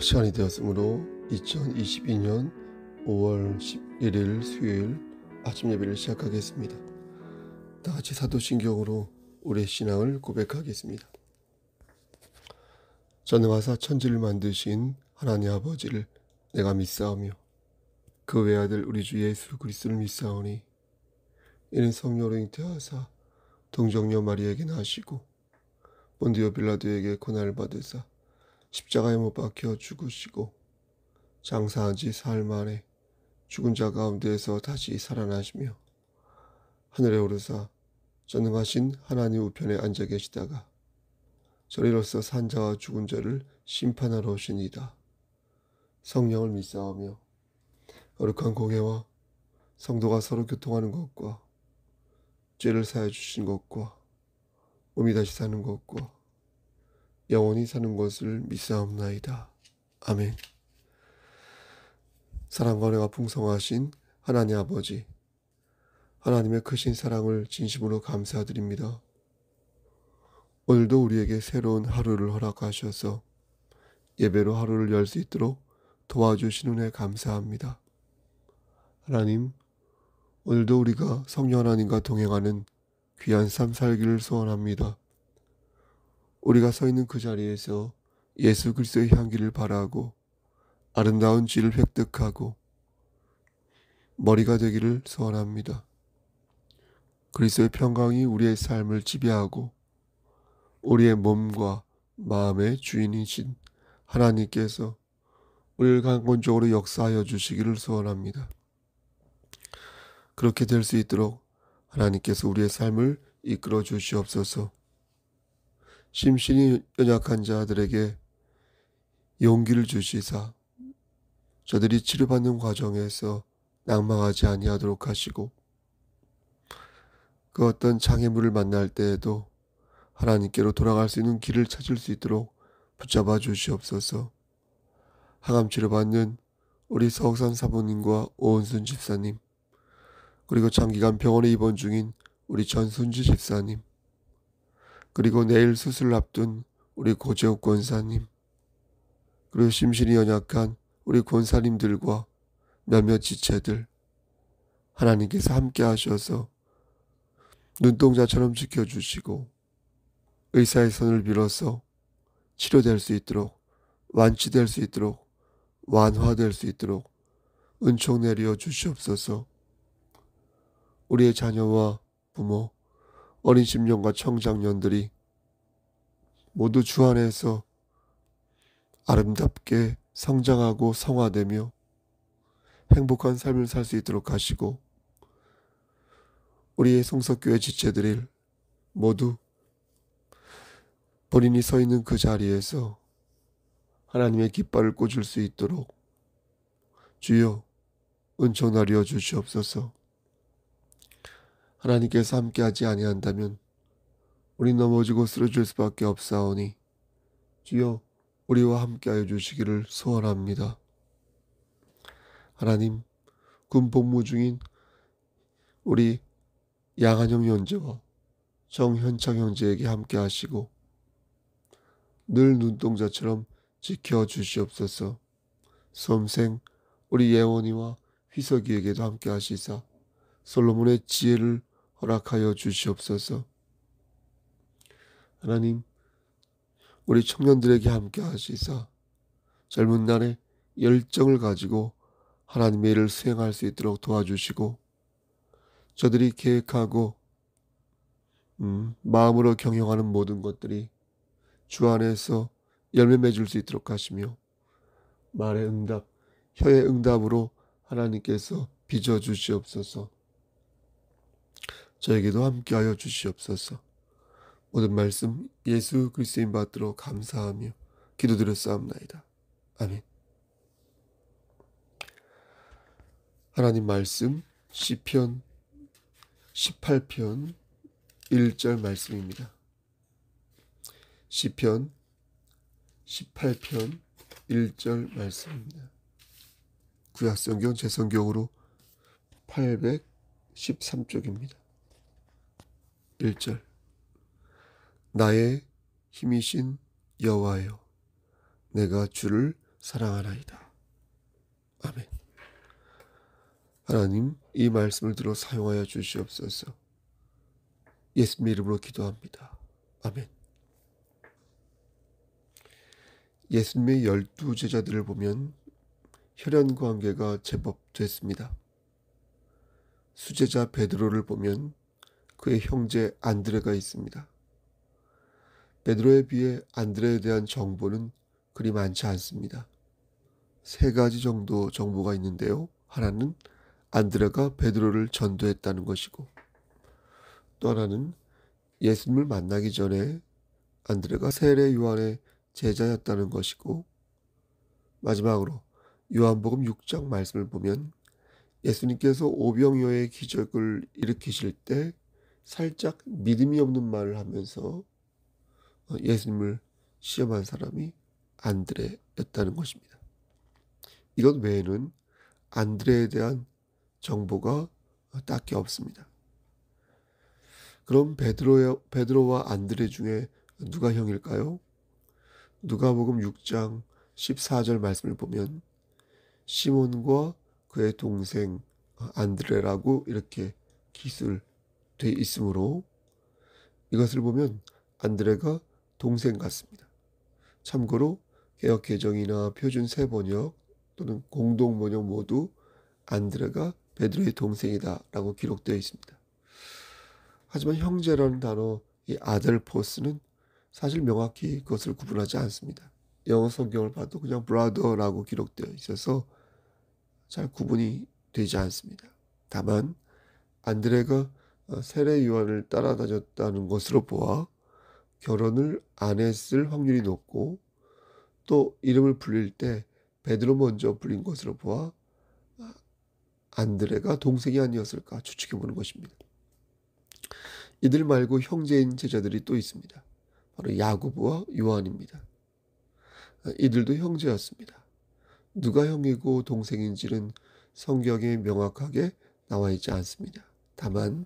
시간이 되었으므로 2022년 5월 11일 수요일 아침 예배를 시작하겠습니다. 다같이 사도신경으로 우리의 신앙을 고백하겠습니다. 전능하사 천지를 만드신 하나님 아버지를 내가 믿사오며 그 외아들 우리 주 예수 그리스도를 믿사오니 이는 성령으로 잉태하사 동정녀 마리아에게 나시고 본디오 빌라도에게 고난을 받으사 십자가에 못 박혀 죽으시고 장사한 지 사흘 만에 죽은 자 가운데에서 다시 살아나시며 하늘에 오르사 전능하신 하나님 우편에 앉아 계시다가 저리로서 산 자와 죽은 자를 심판하러 오시니이다. 성령을 믿사오며 거룩한 공회와 성도가 서로 교통하는 것과 죄를 사해 주신 것과 몸이 다시 사는 것과 영원히 사는 것을 믿사옵나이다. 아멘. 사랑과 은혜가 풍성하신 하나님 아버지, 하나님의 크신 사랑을 진심으로 감사드립니다. 오늘도 우리에게 새로운 하루를 허락하셔서 예배로 하루를 열 수 있도록 도와주신 은혜 감사합니다. 하나님, 오늘도 우리가 성령 하나님과 동행하는 귀한 삶 살기를 소원합니다. 우리가 서 있는 그 자리에서 예수 그리스도의 향기를 바라고 아름다운 지를 획득하고 머리가 되기를 소원합니다. 그리스도의 평강이 우리의 삶을 지배하고 우리의 몸과 마음의 주인이신 하나님께서 우리를 강권적으로 역사하여 주시기를 소원합니다. 그렇게 될 수 있도록 하나님께서 우리의 삶을 이끌어 주시옵소서. 심신이 연약한 자들에게 용기를 주시사 저들이 치료받는 과정에서 낭망하지 아니하도록 하시고 그 어떤 장애물을 만날 때에도 하나님께로 돌아갈 수 있는 길을 찾을 수 있도록 붙잡아 주시옵소서. 항암 치료받는 우리 서옥산 사모님과 오은순 집사님, 그리고 장기간 병원에 입원 중인 우리 전순주 집사님, 그리고 내일 수술을 앞둔 우리 고재욱 권사님, 그리고 심신이 연약한 우리 권사님들과 몇몇 지체들, 하나님께서 함께 하셔서 눈동자처럼 지켜주시고 의사의 손을 빌어서 치료될 수 있도록, 완치될 수 있도록, 완화될 수 있도록 은총 내려 주시옵소서. 우리의 자녀와 부모, 어린 심령과 청장년들이 모두 주 안에서 아름답게 성장하고 성화되며 행복한 삶을 살 수 있도록 하시고 우리의 성석교회 지체들이 모두 본인이 서 있는 그 자리에서 하나님의 깃발을 꽂을 수 있도록 주여 은총 나려 주시옵소서. 하나님께서 함께하지 아니한다면 우리 넘어지고 쓰러질 수밖에 없사오니 주여 우리와 함께하여 주시기를 소원합니다. 하나님, 군 복무 중인 우리 양한영 형제와 정현창 형제에게 함께하시고 늘 눈동자처럼 지켜주시옵소서. 수험생 우리 예원이와 휘석이에게도 함께하시사 솔로몬의 지혜를 허락하여 주시옵소서. 하나님, 우리 청년들에게 함께 하시사 젊은 날에 열정을 가지고 하나님의 일을 수행할 수 있도록 도와주시고 저들이 계획하고 마음으로 경영하는 모든 것들이 주 안에서 열매 맺을 수 있도록 하시며 말의 응답, 혀의 응답으로 하나님께서 빚어주시옵소서. 저에게도 함께하여 주시옵소서. 모든 말씀 예수 그리스도인 받들어 감사하며 기도드렸사옵나이다. 아멘. 하나님 말씀 시편 18편 1절 말씀입니다. 시편 18편 1절 말씀입니다. 구약성경 제성경으로 813쪽입니다. 1절. 나의 힘이신 여호와여, 내가 주를 사랑하나이다. 아멘. 하나님, 이 말씀을 들어 사용하여 주시옵소서. 예수님의 이름으로 기도합니다. 아멘. 예수님의 12제자들을 보면 혈연 관계가 제법 됐습니다. 수제자 베드로를 보면 그의 형제 안드레가 있습니다. 베드로에 비해 안드레에 대한 정보는 그리 많지 않습니다. 3가지 정도 정보가 있는데요. 하나는 안드레가 베드로를 전도했다는 것이고, 또 하나는 예수님을 만나기 전에 안드레가 세례 요한의 제자였다는 것이고, 마지막으로 요한복음 6장 말씀을 보면 예수님께서 오병이어의 기적을 일으키실 때 살짝 믿음이 없는 말을 하면서 예수님을 시험한 사람이 안드레였다는 것입니다. 이것 외에는 안드레에 대한 정보가 딱히 없습니다. 그럼 베드로와 안드레 중에 누가 형일까요? 누가복음 6장 14절 말씀을 보면 시몬과 그의 동생 안드레라고 이렇게 기술되어 있으므로 이것을 보면 안드레가 동생 같습니다. 참고로 개역개정이나 표준 세번역 또는 공동번역 모두 안드레가 베드로의 동생이다 라고 기록되어 있습니다. 하지만 형제라는 단어, 이 아델포스는 사실 명확히 그것을 구분하지 않습니다. 영어 성경을 봐도 그냥 brother라고 기록되어 있어서 잘 구분이 되지 않습니다. 다만 안드레가 세례 요한을 따라다녔다는 것으로 보아 결혼을 안 했을 확률이 높고, 또 이름을 불릴 때 베드로 먼저 불린 것으로 보아 안드레가 동생이 아니었을까 추측해 보는 것입니다. 이들 말고 형제인 제자들이 또 있습니다. 바로 야고보와 요한입니다. 이들도 형제였습니다. 누가 형이고 동생인지는 성경에 명확하게 나와 있지 않습니다. 다만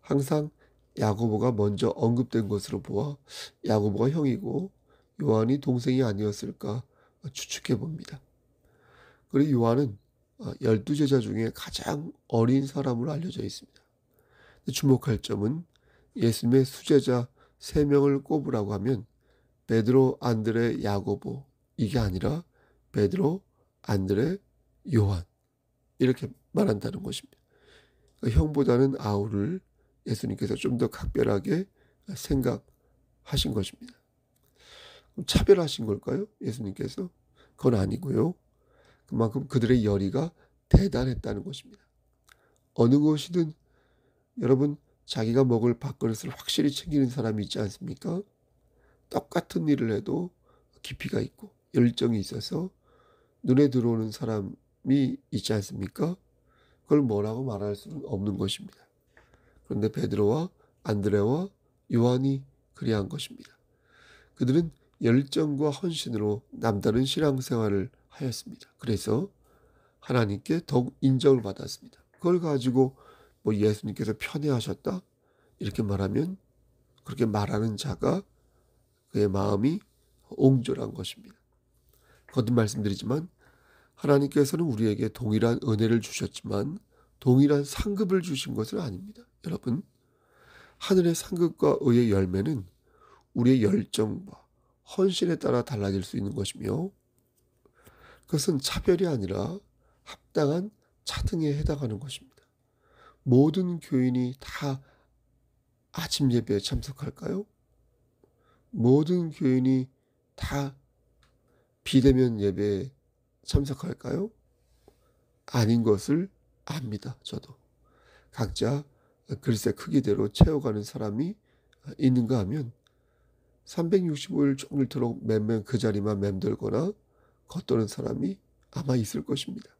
항상 야고보가 먼저 언급된 것으로 보아 야고보가 형이고 요한이 동생이 아니었을까 추측해 봅니다. 그리고 요한은 12제자 중에 가장 어린 사람으로 알려져 있습니다. 주목할 점은 예수님의 수제자 3명을 꼽으라고 하면 베드로, 안드레, 야고보, 이게 아니라 베드로, 안드레, 요한 이렇게 말한다는 것입니다. 형보다는 아우를 예수님께서 좀 더 각별하게 생각하신 것입니다. 그럼 차별하신 걸까요? 예수님께서? 그건 아니고요. 그만큼 그들의 열의가 대단했다는 것입니다. 어느 곳이든 여러분, 자기가 먹을 밥그릇을 확실히 챙기는 사람이 있지 않습니까? 똑같은 일을 해도 깊이가 있고 열정이 있어서 눈에 들어오는 사람이 있지 않습니까? 그걸 뭐라고 말할 수는 없는 것입니다. 그런데 베드로와 안드레와 요한이 그리한 것입니다. 그들은 열정과 헌신으로 남다른 신앙생활을 하였습니다. 그래서 하나님께 더욱 인정을 받았습니다. 그걸 가지고 예수님께서 편애하셨다 이렇게 말하면 그렇게 말하는 자가 그의 마음이 옹졸한 것입니다. 거듭 말씀드리지만 하나님께서는 우리에게 동일한 은혜를 주셨지만 동일한 상급을 주신 것은 아닙니다. 여러분, 하늘의 상급과 의의 열매는 우리의 열정과 헌신에 따라 달라질 수 있는 것이며, 그것은 차별이 아니라 합당한 차등에 해당하는 것입니다. 모든 교인이 다 아침 예배에 참석할까요? 모든 교인이 다 비대면 예배에 참석할까요? 아닌 것을 압니다. 저도. 각자 글쎄 크기대로 채워가는 사람이 있는가 하면 365일 종일토록 매매 그 자리만 맴돌거나 겉도는 사람이 아마 있을 것입니다.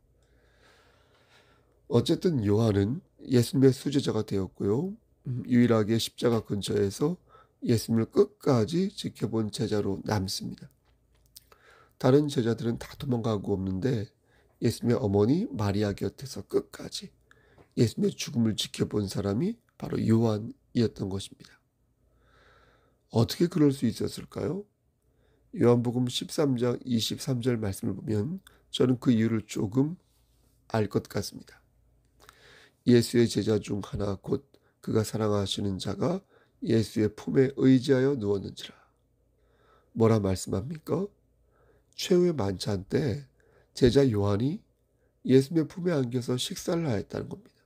어쨌든 요한은 예수님의 수제자가 되었고요. 유일하게 십자가 근처에서 예수님을 끝까지 지켜본 제자로 남습니다. 다른 제자들은 다 도망가고 없는데 예수님의 어머니 마리아 곁에서 끝까지 예수님의 죽음을 지켜본 사람이 바로 요한이었던 것입니다. 어떻게 그럴 수 있었을까요? 요한복음 13장 23절 말씀을 보면 저는 그 이유를 조금 알 것 같습니다. 예수의 제자 중 하나 곧 그가 사랑하시는 자가 예수의 품에 의지하여 누웠는지라. 뭐라 말씀합니까? 최후의 만찬 때 제자 요한이 예수님의 품에 안겨서 식사를 하였다는 겁니다.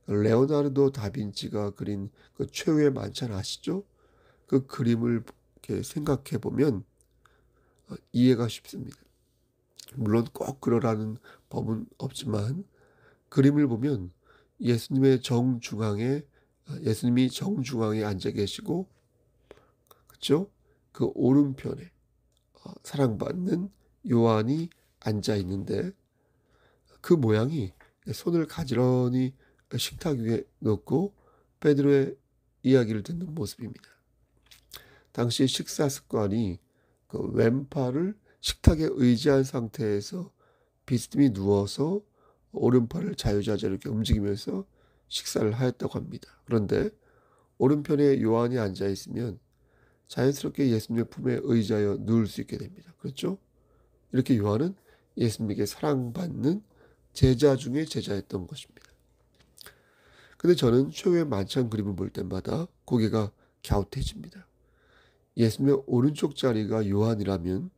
레오나르도 다빈치가 그린 그 최후의 만찬 아시죠? 그 그림을 이렇게 생각해 보면 이해가 쉽습니다. 물론 꼭 그러라는 법은 없지만 그림을 보면 예수님이 정중앙에 앉아 계시고, 그렇죠? 그 오른편에 사랑받는 요한이 앉아 있는데 그 모양이 손을 가지런히 식탁 위에 놓고 베드로의 이야기를 듣는 모습입니다. 당시 식사 습관이 그 왼팔을 식탁에 의지한 상태에서 비스듬히 누워서 오른팔을 자유자재로 이렇게 움직이면서 식사를 하였다고 합니다. 그런데 오른편에 요한이 앉아 있으면 자연스럽게 예수님의 품에 의지하여 누울 수 있게 됩니다. 그렇죠? 이렇게 요한은 예수님에게 사랑받는 제자 중에 제자였던 것입니다. 근데 저는 최후의 만찬 그림을 볼 때마다 고개가 갸웃해집니다. 예수님의 오른쪽 자리가 요한이라면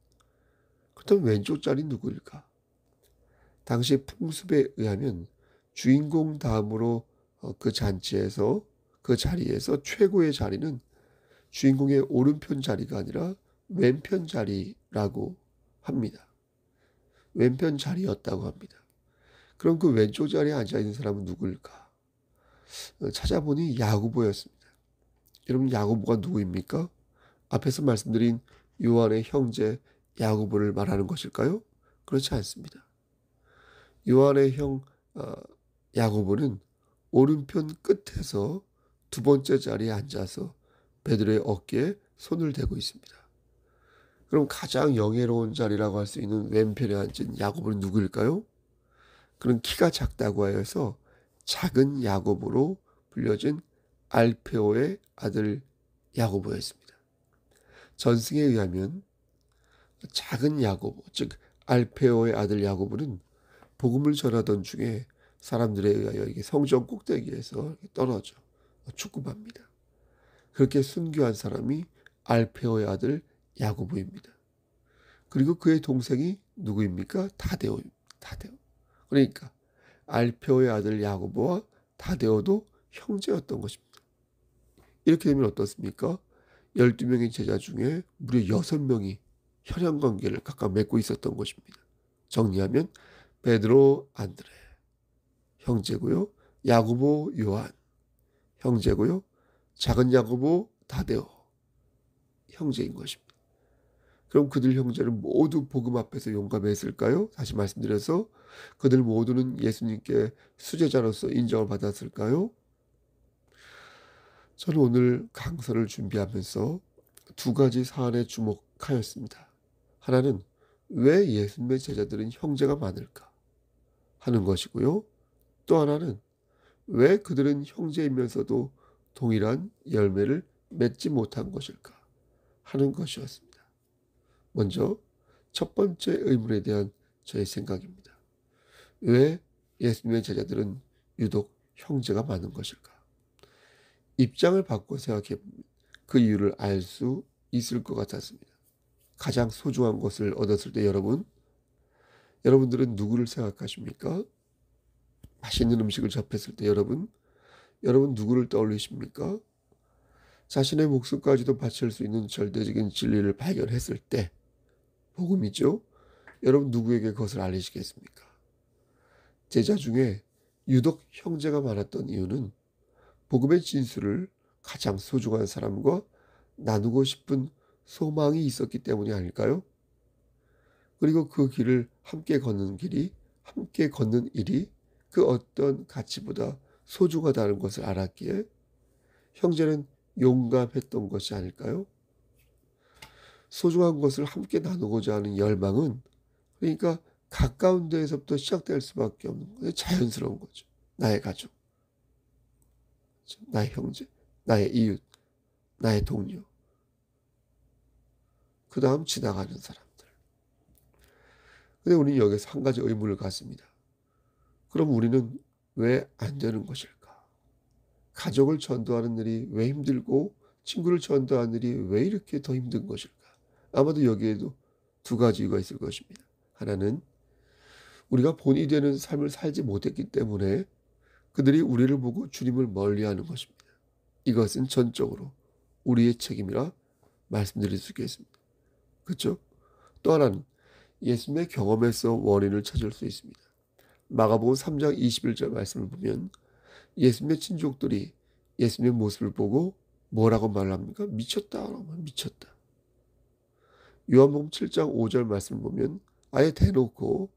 그렇다면 왼쪽 자리 누구일까? 당시 풍습에 의하면 주인공 다음으로 그 잔치에서 그 자리에서 최고의 자리는 주인공의 오른편 자리가 아니라 왼편 자리라고 합니다. 왼편 자리였다고 합니다. 그럼 그 왼쪽 자리에 앉아있는 사람은 누구일까? 찾아보니 야고보였습니다. 여러분, 야고보가 누구입니까? 앞에서 말씀드린 요한의 형제 야고보를 말하는 것일까요? 그렇지 않습니다. 요한의 형 야고보는 오른편 끝에서 두 번째 자리에 앉아서 베드로의 어깨에 손을 대고 있습니다. 그럼 가장 영예로운 자리라고 할 수 있는 왼편에 앉은 야고보는 누구일까요? 그는 키가 작다고 하여서 작은 야고보로 불려진 알페오의 아들 야고보였습니다. 전승에 의하면 작은 야고보, 즉 알페오의 아들 야고보는 복음을 전하던 중에 사람들에 의하여 이게 성전 꼭대기에서 떨어져 죽음합니다. 그렇게 순교한 사람이 알페오의 아들 야고보입니다. 그리고 그의 동생이 누구입니까? 다데오입니다. 다데오. 그러니까 알페오의 아들 야고보와 다데오도 형제였던 것입니다. 이렇게 되면 어떻습니까? 12명의 제자 중에 무려 6명이 혈연관계를 각각 맺고 있었던 것입니다. 정리하면 베드로, 안드레 형제고요. 야고보, 요한 형제고요. 작은 야고보, 다데오 형제인 것입니다. 그럼 그들 형제는 모두 복음 앞에서 용감했을까요? 다시 말씀드려서 그들 모두는 예수님께 수제자로서 인정을 받았을까요? 저는 오늘 강서를 준비하면서 두 가지 사안에 주목하였습니다. 하나는 왜 예수님의 제자들은 형제가 많을까 하는 것이고요. 또 하나는 왜 그들은 형제이면서도 동일한 열매를 맺지 못한 것일까 하는 것이었습니다. 먼저 첫 번째 의문에 대한 저의 생각입니다. 왜 예수님의 제자들은 유독 형제가 많은 것일까? 입장을 바꿔 생각해보면 그 이유를 알 수 있을 것 같았습니다. 가장 소중한 것을 얻었을 때 여러분들은 누구를 생각하십니까? 맛있는 음식을 접했을 때 여러분 누구를 떠올리십니까? 자신의 목숨까지도 바칠 수 있는 절대적인 진리를 발견했을 때 복음이죠. 여러분 누구에게 그것을 알리시겠습니까? 제자 중에 유독 형제가 많았던 이유는 복음의 진술을 가장 소중한 사람과 나누고 싶은 소망이 있었기 때문이 아닐까요? 그리고 그 길을 함께 걷는 일이 그 어떤 가치보다 소중하다는 것을 알았기에 형제는 용감했던 것이 아닐까요? 소중한 것을 함께 나누고자 하는 열망은 그러니까 가까운 데에서부터 시작될 수밖에 없는 거예요. 자연스러운 거죠. 나의 가족, 나의 형제, 나의 이웃, 나의 동료. 그 다음 지나가는 사람들. 근데 우리는 여기서 한 가지 의문을 갖습니다. 그럼 우리는 왜 안 되는 것일까? 가족을 전도하는 일이 왜 힘들고 친구를 전도하는 일이 왜 이렇게 더 힘든 것일까? 아마도 여기에도 두 가지 이유가 있을 것입니다. 하나는 우리가 본이 되는 삶을 살지 못했기 때문에 그들이 우리를 보고 주님을 멀리하는 것입니다. 이것은 전적으로 우리의 책임이라 말씀드릴 수 있겠습니다. 그렇죠? 또 하나는 예수님의 경험에서 원인을 찾을 수 있습니다. 마가복음 3장 21절 말씀을 보면 예수님의 친족들이 예수님의 모습을 보고 뭐라고 말합니까? 미쳤다. 미쳤다. 요한복음 7장 5절 말씀을 보면 아예 대놓고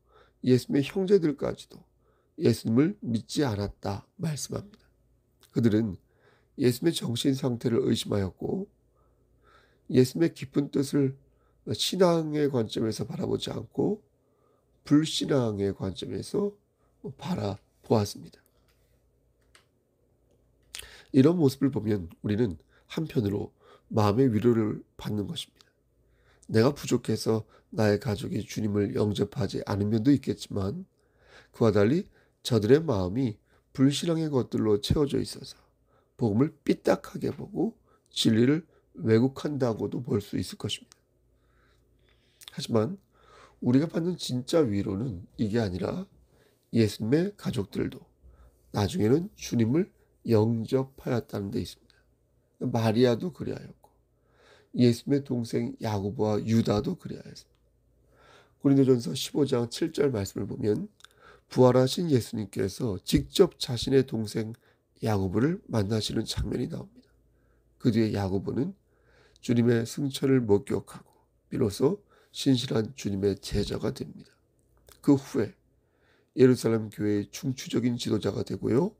예수님의 형제들까지도 예수님을 믿지 않았다 말씀합니다. 그들은 예수님의 정신 상태를 의심하였고 예수님의 깊은 뜻을 신앙의 관점에서 바라보지 않고 불신앙의 관점에서 바라보았습니다. 이런 모습을 보면 우리는 한편으로 마음의 위로를 받는 것입니다. 내가 부족해서 나의 가족이 주님을 영접하지 않은 면도 있겠지만 그와 달리 저들의 마음이 불신앙의 것들로 채워져 있어서 복음을 삐딱하게 보고 진리를 왜곡한다고도 볼 수 있을 것입니다. 하지만 우리가 받는 진짜 위로는 이게 아니라 예수님의 가족들도 나중에는 주님을 영접하였다는 데 있습니다. 마리아도 그리하였고 예수님의 동생 야고보와 유다도 그리하였습니다. 고린도전서 15장 7절 말씀을 보면 부활하신 예수님께서 직접 자신의 동생 야고보를 만나시는 장면이 나옵니다. 그 뒤에 야고보는 주님의 승천을 목격하고 비로소 신실한 주님의 제자가 됩니다. 그 후에 예루살렘 교회의 중추적인 지도자가 되고요.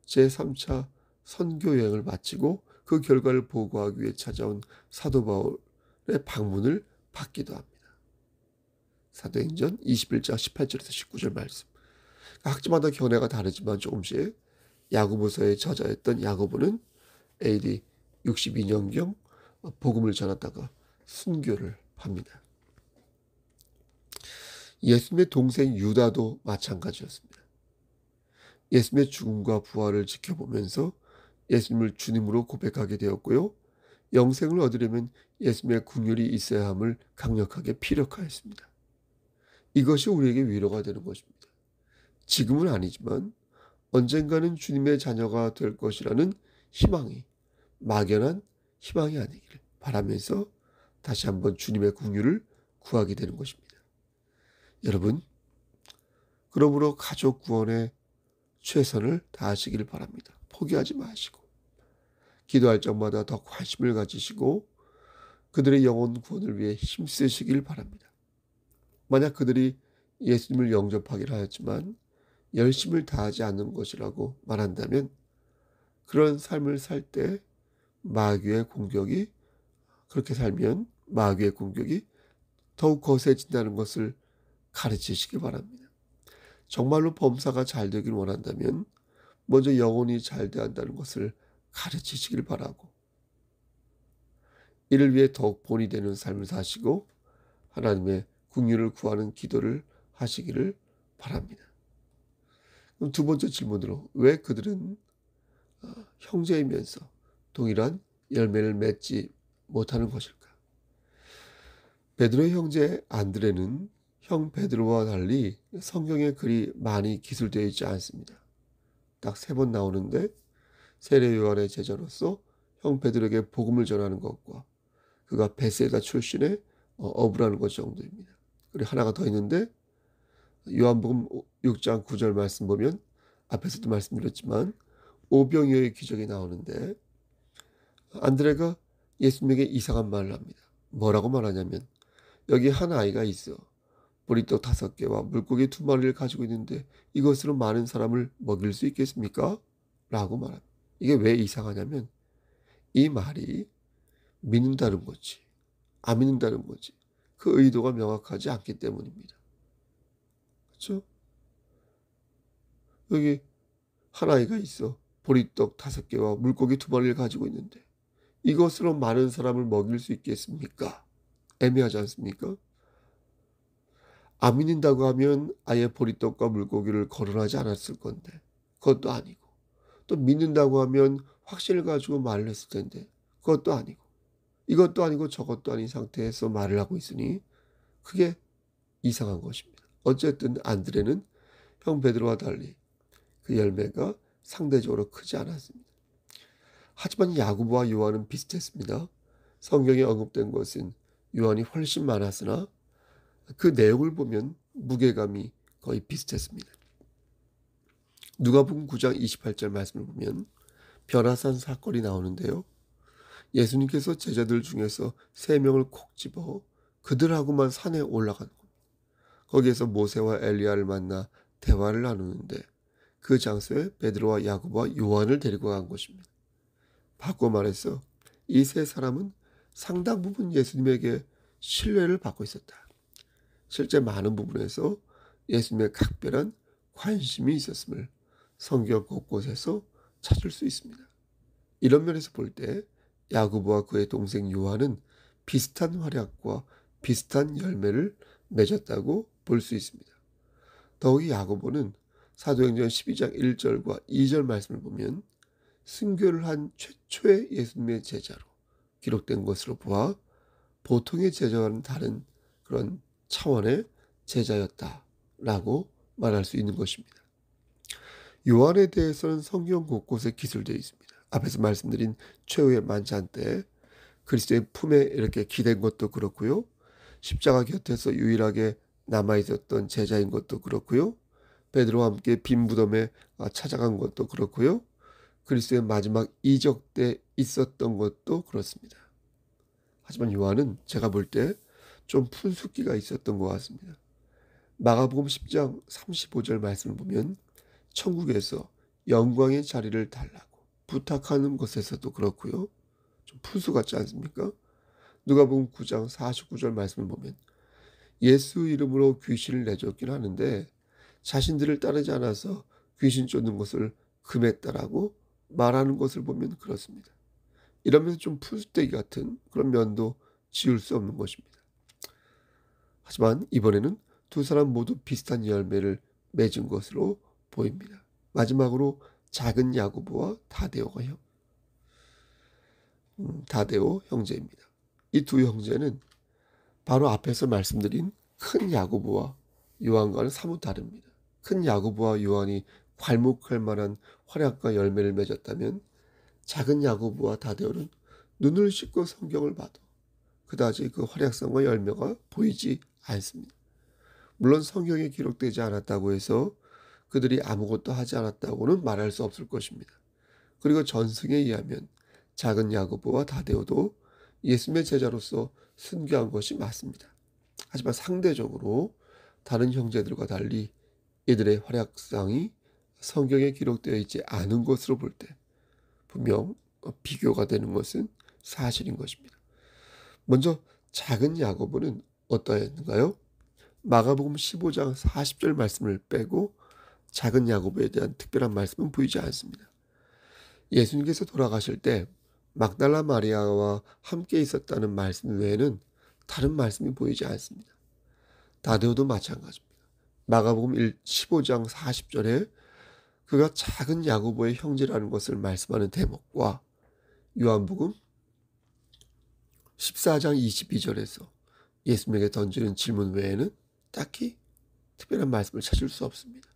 제3차 선교 여행을 마치고 그 결과를 보고하기 위해 찾아온 사도 바울의 방문을 받기도 합니다. 사도행전 21장 18절에서 19절 말씀. 학자마다 견해가 다르지만 조금씩 야고보서의 저자였던 야고보는 AD 62년경 복음을 전하다가 순교를 합니다. 예수님의 동생 유다도 마찬가지였습니다. 예수님의 죽음과 부활을 지켜보면서 예수님을 주님으로 고백하게 되었고요. 영생을 얻으려면 예수님의 긍휼이 있어야 함을 강력하게 피력하였습니다. 이것이 우리에게 위로가 되는 것입니다. 지금은 아니지만 언젠가는 주님의 자녀가 될 것이라는 희망이 막연한 희망이 아니기를 바라면서 다시 한번 주님의 긍휼을 구하게 되는 것입니다. 여러분, 그러므로 가족 구원에 최선을 다하시길 바랍니다. 포기하지 마시고 기도할 적마다 더 관심을 가지시고 그들의 영혼 구원을 위해 힘쓰시길 바랍니다. 만약 그들이 예수님을 영접하기를 하였지만 열심을 다하지 않는 것이라고 말한다면 그런 삶을 살 때 마귀의 공격이 그렇게 살면 마귀의 공격이 더욱 거세진다는 것을 가르치시기 바랍니다. 정말로 범사가 잘 되길 원한다면 먼저 영혼이 잘 돼야 한다는 것을 가르치시길 바라고 이를 위해 더욱 본이 되는 삶을 사시고 하나님의 긍휼을 구하는 기도를 하시기를 바랍니다. 그럼 두 번째 질문으로 왜 그들은 형제이면서 동일한 열매를 맺지 못하는 것일까? 베드로의 형제 안드레는 형 베드로와 달리 성경에 그리 많이 기술되어 있지 않습니다. 딱 3번 나오는데 세례 요한의 제자로서 형 베드로에게 복음을 전하는 것과 그가 베세다 출신의 어부라는 것 정도입니다. 그리고 하나가 더 있는데 요한복음 6장 9절 말씀 보면 앞에서도 말씀드렸지만 오병이어의 기적이 나오는데 안드레가 예수님에게 이상한 말을 합니다. 뭐라고 말하냐면 여기 한 아이가 있어. 보리떡 5개와 물고기 2마리를 가지고 있는데 이것으로 많은 사람을 먹일 수 있겠습니까? 라고 말합니다. 이게 왜 이상하냐면 이 말이 믿는다는 거지. 안 믿는다는 거지. 그 의도가 명확하지 않기 때문입니다. 그렇죠? 여기 한 아이가 있어. 보리떡 5개와 물고기 2마리를 가지고 있는데 이것으로 많은 사람을 먹일 수 있겠습니까? 애매하지 않습니까? 안 믿는다고 하면 아예 보리떡과 물고기를 거론하지 않았을 건데 그것도 아니고, 또 믿는다고 하면 확신을 가지고 말을 했을 텐데 그것도 아니고, 이것도 아니고 저것도 아닌 상태에서 말을 하고 있으니 그게 이상한 것입니다. 어쨌든 안드레는 형 베드로와 달리 그 열매가 상대적으로 크지 않았습니다. 하지만 야고보와 요한은 비슷했습니다. 성경에 언급된 것은 요한이 훨씬 많았으나 그 내용을 보면 무게감이 거의 비슷했습니다. 누가복음 9장 28절 말씀을 보면 변화산 사건이 나오는데요. 예수님께서 제자들 중에서 3명을 콕 집어 그들하고만 산에 올라간 겁니다. 거기에서 모세와 엘리야를 만나 대화를 나누는데 그 장소에 베드로와 야고보와 요한을 데리고 간 것입니다. 바꿔 말해서 이 세 사람은 상당 부분 예수님에게 신뢰를 받고 있었다. 실제 많은 부분에서 예수님의 각별한 관심이 있었음을 성경 곳곳에서 찾을 수 있습니다. 이런 면에서 볼 때 야고보와 그의 동생 요한은 비슷한 활약과 비슷한 열매를 맺었다고 볼 수 있습니다. 더욱이 야고보는 사도행전 12장 1절과 2절 말씀을 보면 순교를 한 최초의 예수님의 제자로 기록된 것으로 보아 보통의 제자와는 다른 그런 차원의 제자였다라고 말할 수 있는 것입니다. 요한에 대해서는 성경 곳곳에 기술되어 있습니다. 앞에서 말씀드린 최후의 만찬 때 그리스도의 품에 이렇게 기댄 것도 그렇고요. 십자가 곁에서 유일하게 남아있었던 제자인 것도 그렇고요. 베드로와 함께 빈 무덤에 찾아간 것도 그렇고요. 그리스도의 마지막 이적 때 있었던 것도 그렇습니다. 하지만 요한은 제가 볼 때 좀 푼숙기가 있었던 것 같습니다. 마가복음 10장 35절 말씀을 보면 천국에서 영광의 자리를 달라고 부탁하는 것에서도 그렇고요. 좀 푼수 같지 않습니까? 누가복음 9장 49절 말씀을 보면 예수 이름으로 귀신을 내쫓긴 하는데 자신들을 따르지 않아서 귀신 쫓는 것을 금했다라고 말하는 것을 보면 그렇습니다. 이러면서 좀 푼수대기 같은 그런 면도 지울 수 없는 것입니다. 하지만 이번에는 두 사람 모두 비슷한 열매를 맺은 것으로 보입니다. 마지막으로 작은 야고보와 다데오 형제입니다. 이 두 형제는 바로 앞에서 말씀드린 큰 야고보와 요한과는 사뭇 다릅니다. 큰 야고보와 요한이 괄목할 만한 활약과 열매를 맺었다면 작은 야고보와 다데오는 눈을 씻고 성경을 봐도 그다지 그 활약성과 열매가 보이지 않습니다. 물론 성경에 기록되지 않았다고 해서 그들이 아무것도 하지 않았다고는 말할 수 없을 것입니다. 그리고 전승에 의하면 작은 야고보와 다데오도 예수님의 제자로서 순교한 것이 맞습니다. 하지만 상대적으로 다른 형제들과 달리 이들의 활약상이 성경에 기록되어 있지 않은 것으로 볼 때 분명 비교가 되는 것은 사실인 것입니다. 먼저 작은 야고보는 어떠했는가요? 마가복음 15장 40절 말씀을 빼고 작은 야고보에 대한 특별한 말씀은 보이지 않습니다. 예수님께서 돌아가실 때 막달라 마리아와 함께 있었다는 말씀 외에는 다른 말씀이 보이지 않습니다. 다데오도 마찬가지입니다. 마가복음 15장 40절에 그가 작은 야고보의 형제라는 것을 말씀하는 대목과 요한복음 14장 22절에서 예수님에게 던지는 질문 외에는 딱히 특별한 말씀을 찾을 수 없습니다.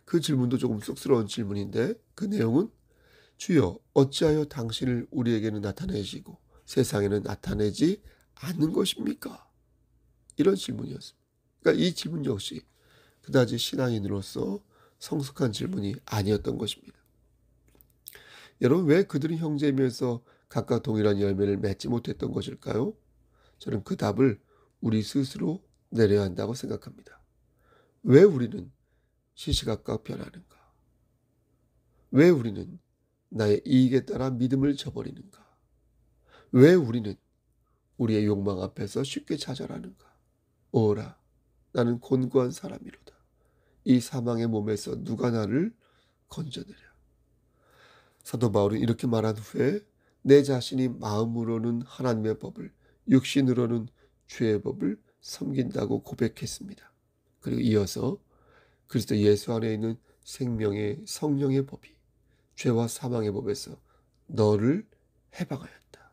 그 질문도 조금 쑥스러운 질문인데 그 내용은 주여 어찌하여 당신을 우리에게는 나타내시고 세상에는 나타내지 않는 것입니까? 이런 질문이었습니다. 그러니까 이 질문 역시 그다지 신앙인으로서 성숙한 질문이 아니었던 것입니다. 여러분, 왜 그들은 형제이면서 각각 동일한 열매를 맺지 못했던 것일까요? 저는 그 답을 우리 스스로 내려야 한다고 생각합니다. 왜 우리는 시시각각 변하는가? 왜 우리는 나의 이익에 따라 믿음을 저버리는가? 왜 우리는 우리의 욕망 앞에서 쉽게 좌절하는가? 오라, 나는 곤고한 사람이로다. 이 사망의 몸에서 누가 나를 건져내랴. 사도 바울은 이렇게 말한 후에 내 자신이 마음으로는 하나님의 법을 육신으로는 죄의 법을 섬긴다고 고백했습니다. 그리고 이어서 그리스도 예수 안에 있는 생명의 성령의 법이 죄와 사망의 법에서 너를 해방하였다.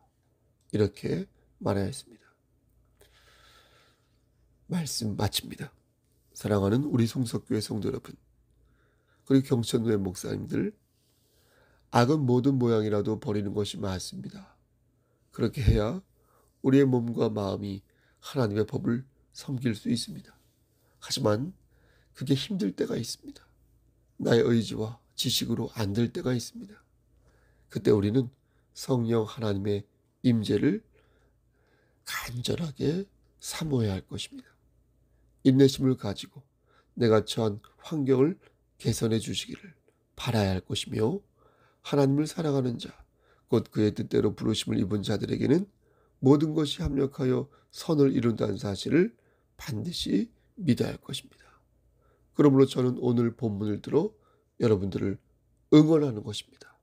이렇게 말하였습니다. 말씀 마칩니다. 사랑하는 우리 송석교회 성도 여러분, 그리고 경천교회 목사님들, 악은 모든 모양이라도 버리는 것이 맞습니다. 그렇게 해야 우리의 몸과 마음이 하나님의 법을 섬길 수 있습니다. 하지만 그게 힘들 때가 있습니다. 나의 의지와 지식으로 안 될 때가 있습니다. 그때 우리는 성령 하나님의 임재를 간절하게 사모해야 할 것입니다. 인내심을 가지고 내가 처한 환경을 개선해 주시기를 바라야 할 것이며, 하나님을 사랑하는 자, 곧 그의 뜻대로 부르심을 입은 자들에게는 모든 것이 합력하여 선을 이룬다는 사실을 반드시 믿어야 할 것입니다. 그러므로 저는 오늘 본문을 들어 여러분들을 응원하는 것입니다.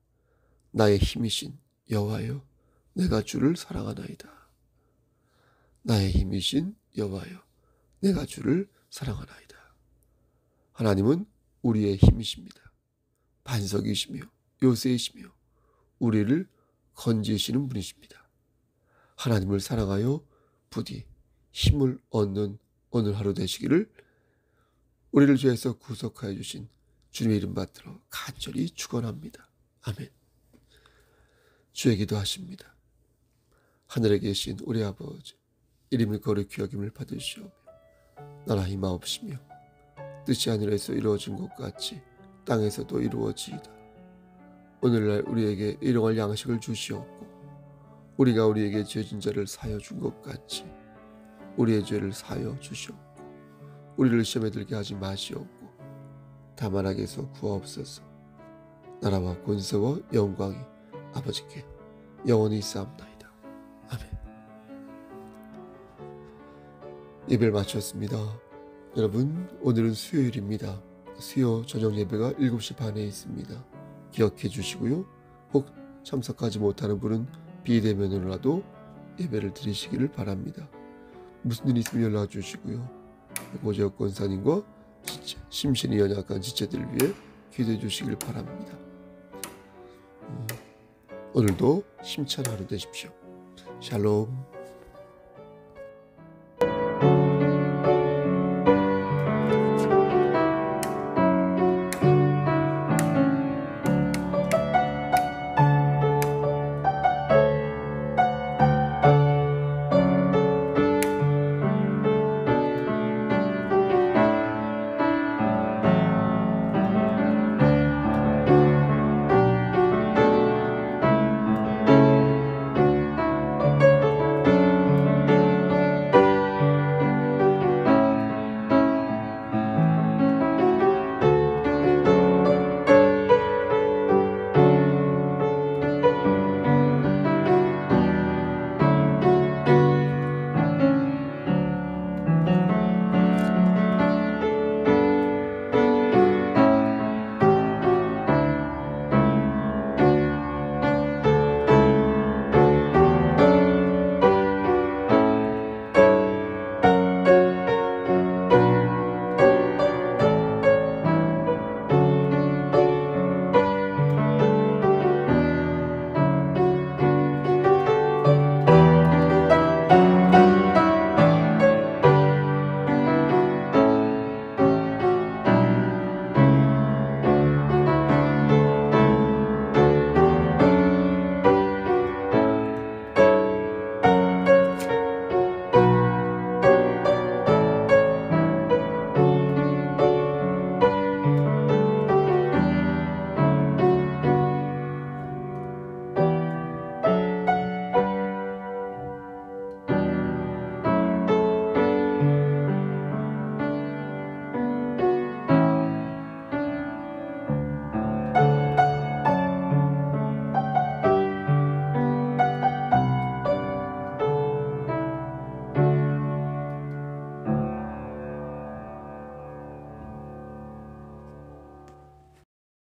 나의 힘이신 여호와여, 내가 주를 사랑하나이다. 나의 힘이신 여호와여, 내가 주를 사랑하나이다. 하나님은 우리의 힘이십니다. 반석이시며 요새이시며 우리를 건지시는 분이십니다. 하나님을 사랑하여 부디 힘을 얻는 오늘 하루 되시기를 우리를 죄에서 구속하여 주신 주님의 이름 받들어 간절히 축원합니다. 아멘. 주의 기도하십니다. 하늘에 계신 우리 아버지, 이름이 거룩히 여김을 받으시오며 나라 임하옵시며 뜻이 하늘에서 이루어진 것 같이 땅에서도 이루어지이다. 오늘날 우리에게 일용할 양식을 주시옵고 우리가 우리에게 죄진 자를 사하여 준 것 같이 우리의 죄를 사하여 주시옵고 우리를 시험에 들게 하지 마시옵고 다만 악에서 구하옵소서. 나라와 권세와 영광이 아버지께 영원히 있사옵나이다. 아멘. 예배를 마쳤습니다. 여러분, 오늘은 수요일입니다. 수요 저녁 예배가 7시 반에 있습니다. 기억해 주시고요. 혹 참석하지 못하는 분은 비대면으로라도 예배를 드리시기를 바랍니다. 무슨 일 있으면 연락 주시고요. 고재혁 권사님과 심신이 연약한 지체들을 위해 기도해 주시길 바랍니다. 오늘도 힘찬 하루 되십시오. 샬롬.